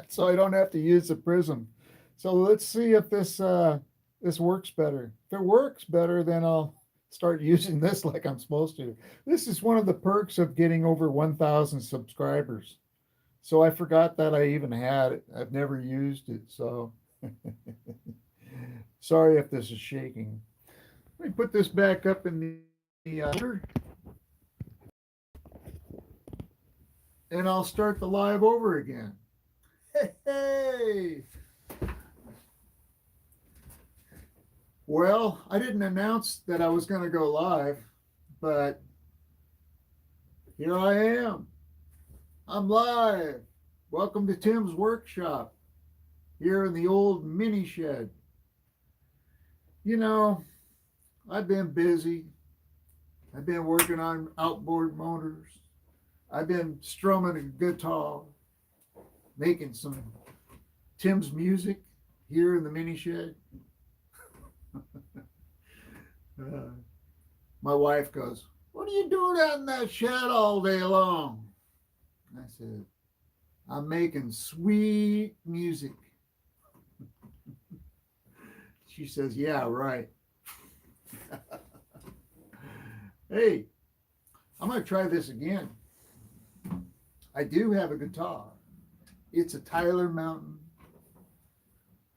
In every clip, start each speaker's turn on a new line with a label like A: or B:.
A: so I don't have to use the Prism. So let's see if this works better. If it works better, then I'll start using this like I'm supposed to. This is one of the perks of getting over 1,000 subscribers. So I forgot that I even had it. I've never used it. So sorry if this is shaking. Let me put this back up in the and I'll start the live over again. Hey, hey. Well, I didn't announce that I was going to go live, but here I am. I'm live. Welcome to Tim's workshop here in the old mini shed. You know, I've been busy. I've been working on outboard motors. I've been strumming a guitar, making some Tim's music here in the mini shed. My wife goes, "What are you doing out in that shed all day long?" I said, "I'm making sweet music." She says, "Yeah, right." Hey, I'm going to try this again. I do have a guitar. It's a Tyler Mountain.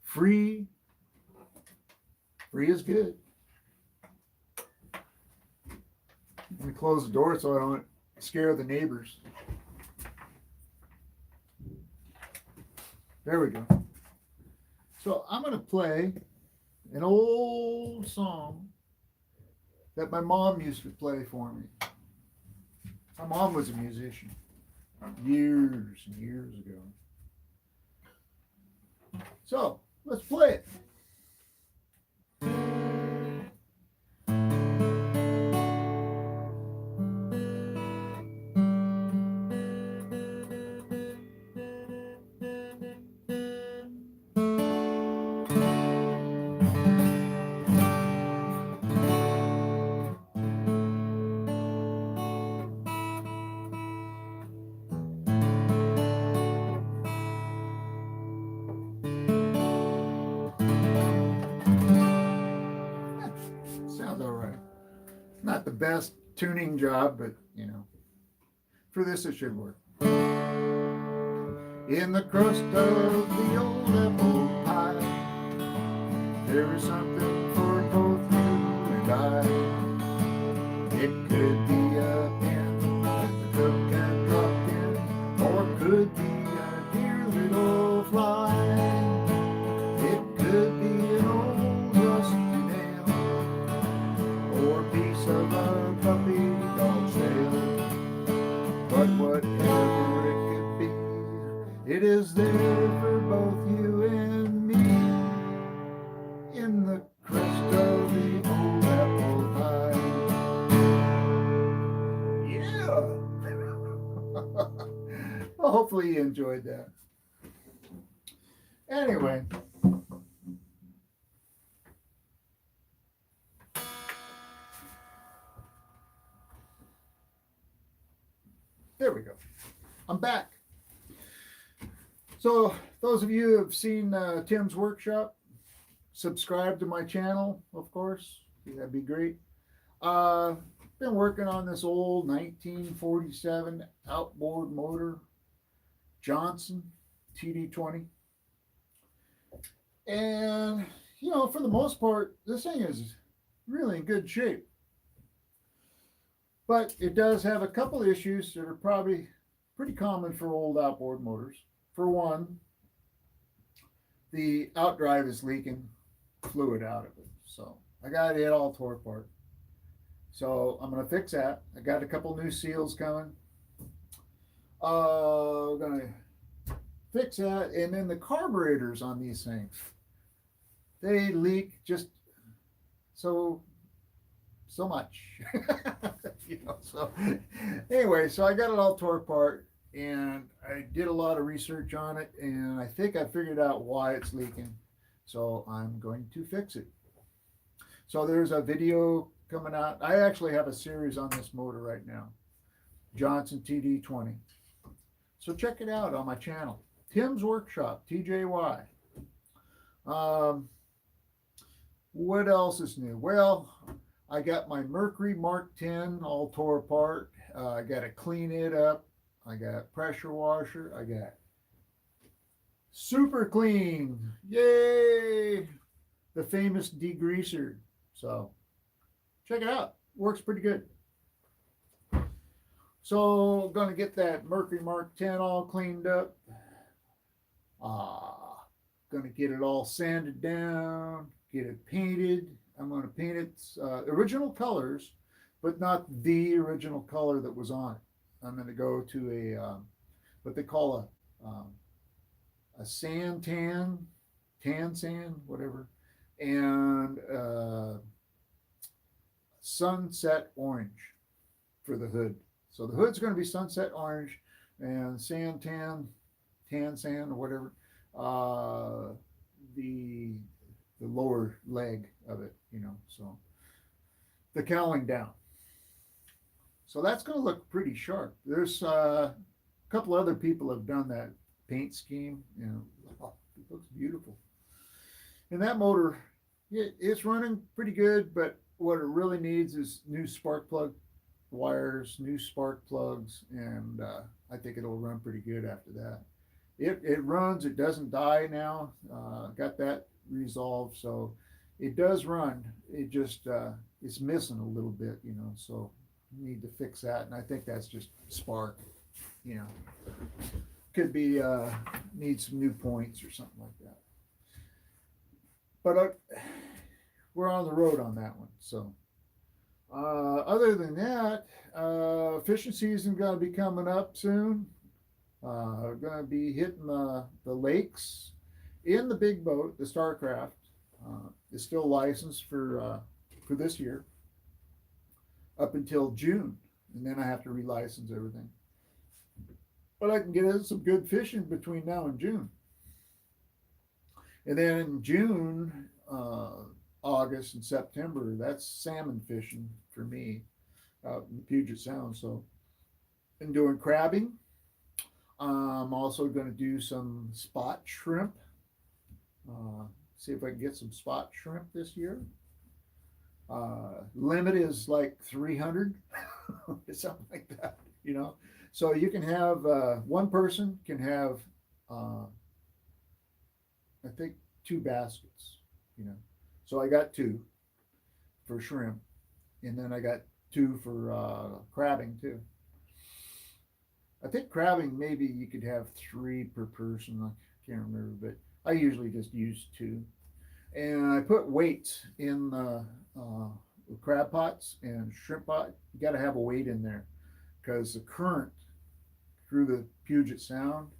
A: Free. Free is good. Let me close the door so I don't scare the neighbors. There we go. So I'm going to play an old song that my mom used to play for me. My mom was a musician years and years ago. So let's play it. Sounds all right. Not the best tuning job, but you know, for this it should work. In the crust of the old apple pie, there is something for both you and I. It could be a pin that the cook had dropped in, or it could be a dear little fly. It could be an old rusty nail, or a piece of a puppy dog's tail. But whatever it could be, it is there for both you and me. In the crust of the old apple pie. Yeah! Well, hopefully you enjoyed that. Anyway. There we go. I'm back. So those of you who have seen Tim's workshop, subscribe to my channel, of course. That'd be great. Been working on this old 1947 outboard motor, Johnson TD20. And, you know, for the most part, this thing is really in good shape. But it does have a couple issues that are probably pretty common for old outboard motors. For one, the outdrive is leaking fluid out of it. So I got it all tore apart. So I'm going to fix that. I got a couple new seals coming. I'm going to fix that. And then the carburetors on these things, they leak just so much. You know, so anyway, so I got it all tore apart and I did a lot of research on it and I think I figured out why it's leaking. So I'm going to fix it. So there's a video coming out. I actually have a series on this motor right now, Johnson TD20. So check it out on my channel. Tim's Workshop, TJY. Um, what else is new? Well, I got my Mercury Mark 10 all tore apart. I got to clean it up. I got pressure washer. I got super clean. Yay! The famous degreaser. So check it out. Works pretty good. So gonna get that Mercury Mark 10 all cleaned up. Gonna get it all sanded down, get it painted. I'm gonna paint its original colors, but not the original color that was on it. I'm gonna go to what they call a sand tan sand, whatever, and sunset orange for the hood. So the hood's going to be sunset orange and tan sand or whatever. Uh, the the lower leg of it, So the cowling down. So that's going to look pretty sharp. There's a couple other people have done that paint scheme. Oh, it looks beautiful. And that motor, it's running pretty good, but what it really needs is new spark plug wires, new spark plugs, and I think it'll run pretty good after that. It runs, it doesn't die now. Got that resolved, so it does run. It just it's missing a little bit. So need to fix that, and I think that's just spark. Could be need some new points or something like that. But we're on the road on that one. So other than that, fishing season going to be coming up soon. Going to be hitting the lakes in the big boat. The Starcraft is still licensed for this year up until June, and then I have to relicense everything. But I can get in some good fishing between now and June. And then in June, August, and September, that's salmon fishing for me out in Puget Sound. So, been doing crabbing. I'm also going to do some spot shrimp. See if I can get some spot shrimp this year. Limit is like 300, something like that. So you can have one person can have, I think, 2 baskets. So I got 2 for shrimp, and then I got 2 for crabbing too. I think crabbing maybe you could have 3 per person. I can't remember, but I usually just use 2. And I put weights in the crab pots and shrimp pot. You got to have a weight in there because the current through the Puget Sound,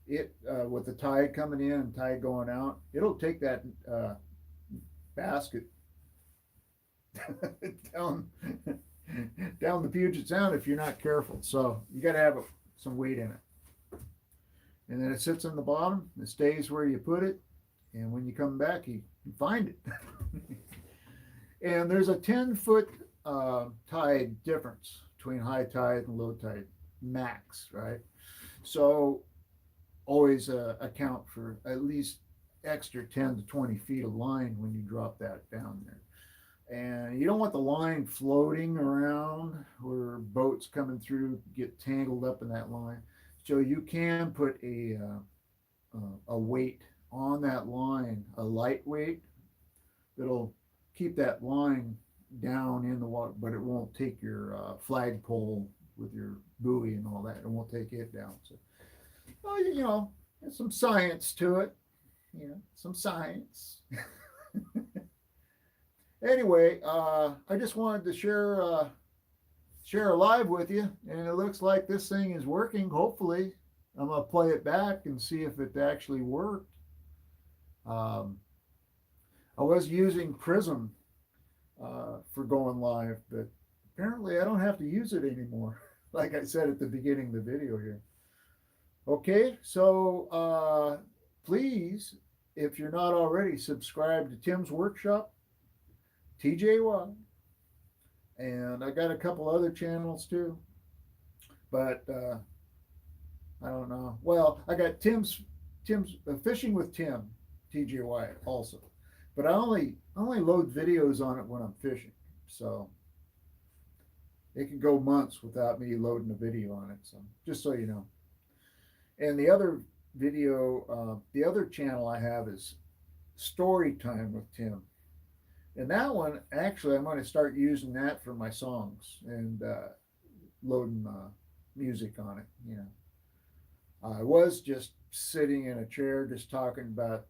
A: it with the tide coming in and tide going out, it'll take that basket down down the Puget Sound if you're not careful. So you got to have some weight in it. And then it sits on the bottom. It stays where you put it. And when you come back, you find it. And there's a 10-foot tide difference between high tide and low tide max, right? So always account for at least extra 10 to 20 feet of line when you drop that down there. And you don't want the line floating around where boats coming through get tangled up in that line. So you can put a weight on that line, a light weight that'll keep that line down in the water, but it won't take your flagpole with your buoy and all that. It won't take it down. So, well, there's some science to it. Some science. Anyway, I just wanted to share a live with you, and it looks like this thing is working. Hopefully, I'm gonna play it back and see if it actually worked. I was using Prism for going live, but apparently I don't have to use it anymore, like I said at the beginning of the video here. Okay, so please, if you're not already, subscribe to Tim's Workshop, TJY, and I got a couple other channels too, but I don't know. Well, I got Tim's Tim's Fishing with Tim, TJ Wyatt also. But I only load videos on it when I'm fishing, so it can go months without me loading a video on it. So just so you know. And the other channel I have is Story Time with Tim. And that one, actually, I'm going to start using that for my songs and loading music on it. I was just sitting in a chair, just talking about,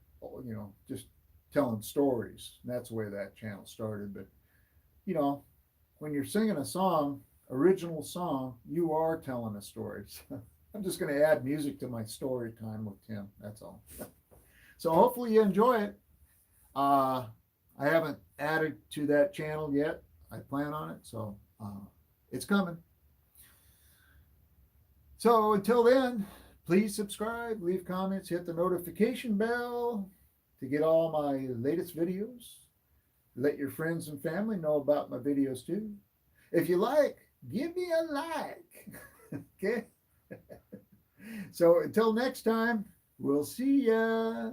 A: just telling stories. And that's the way that channel started. But you know, when you're singing a song, original song, you are telling a story. So I'm just going to add music to my story time with Tim. That's all. So hopefully you enjoy it. Uh, I haven't added to that channel yet. I plan on it, so it's coming. So until then, please subscribe, leave comments, hit the notification bell to get all my latest videos. Let your friends and family know about my videos too. If you like, give me a like. Okay? So until next time, we'll see ya.